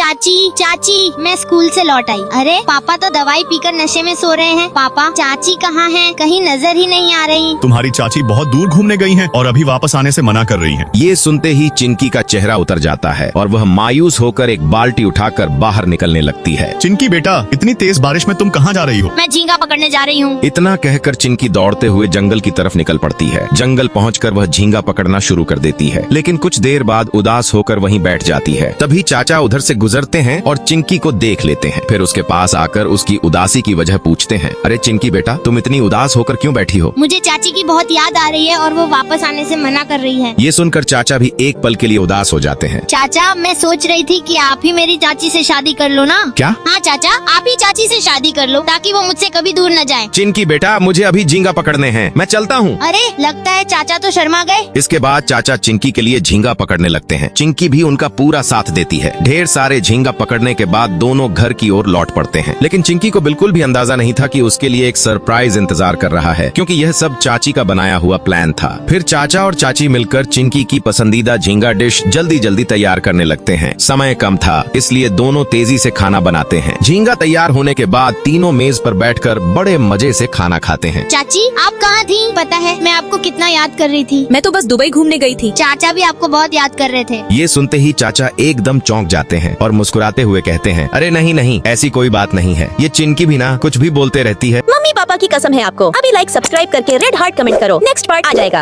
चाची चाची, मैं स्कूल से लौट आई। अरे पापा तो दवाई पीकर नशे में सो रहे हैं। पापा चाची कहाँ हैं? कहीं नजर ही नहीं आ रही। तुम्हारी चाची बहुत दूर घूमने गई हैं और अभी वापस आने से मना कर रही हैं। ये सुनते ही चिंकी का चेहरा उतर जाता है और वह मायूस होकर एक बाल्टी उठाकर बाहर निकलने लगती है। चिंकी बेटा, इतनी तेज बारिश में तुम कहाँ जा रही हो? मैं झींगा पकड़ने जा रही हूँ। इतना कहकर चिंकी दौड़ते हुए जंगल की तरफ निकल पड़ती है। जंगल पहुंचकर वह झींगा पकड़ना शुरू कर देती है, लेकिन कुछ देर बाद उदास होकर वहीं बैठ जाती है। तभी चाचा उधर से गुजरते हैं और चिंकी को देख लेते हैं। फिर उसके पास आकर उसकी उदासी की वजह पूछते हैं। अरे चिंकी बेटा, तुम इतनी उदास होकर क्यों बैठी हो? मुझे चाची की बहुत याद आ रही है और वो वापस आने से मना कर रही है। ये सुनकर चाचा भी एक पल के लिए उदास हो जाते हैं। चाचा, मैं सोच रही थी कि आप ही मेरी चाची से शादी कर लो ना। क्या? हाँ चाचा, आप ही चाची से शादी कर लो ताकि वो मुझसे कभी दूर न जाए। चिंकी बेटा, मुझे अभी झींगा पकड़ने हैं, मैं चलता हूँ। अरे लगता है चाचा तो शर्मा गए। इसके बाद चाचा चिंकी के लिए झींगा पकड़ने लगते हैं। चिंकी भी उनका पूरा साथ देती है। ढेर सारे झींगा पकड़ने के बाद दोनों घर की ओर लौट पड़ते हैं, लेकिन चिंकी को बिल्कुल भी अंदाजा नहीं था कि उसके लिए एक सरप्राइज इंतजार कर रहा है, क्योंकि यह सब चाची का बनाया हुआ प्लान था। फिर चाचा और चाची मिलकर चिंकी की पसंदीदा झींगा डिश जल्दी जल्दी तैयार करने लगते हैं। समय कम था, इसलिए दोनों तेजी से खाना बनाते हैं। झींगा तैयार होने के बाद तीनों मेज पर बैठकर बड़े मजे से खाना खाते हैं। चाची आप कहाँ थी? पता है मैं आपको कितना याद कर रही थी। मैं तो बस दुबई घूमने गई थी। चाचा भी आपको बहुत याद कर रहे थे। ये सुनते ही चाचा एकदम चौंक जाते हैं और मुस्कुराते हुए कहते हैं, अरे नहीं नहीं, ऐसी कोई बात नहीं है। ये चिंकी भी ना कुछ भी बोलते रहती है। मम्मी पापा की कसम है आपको। अभी लाइक सब्सक्राइब करके रेड हार्ट कमेंट करो, नेक्स्ट पार्ट आ जाएगा।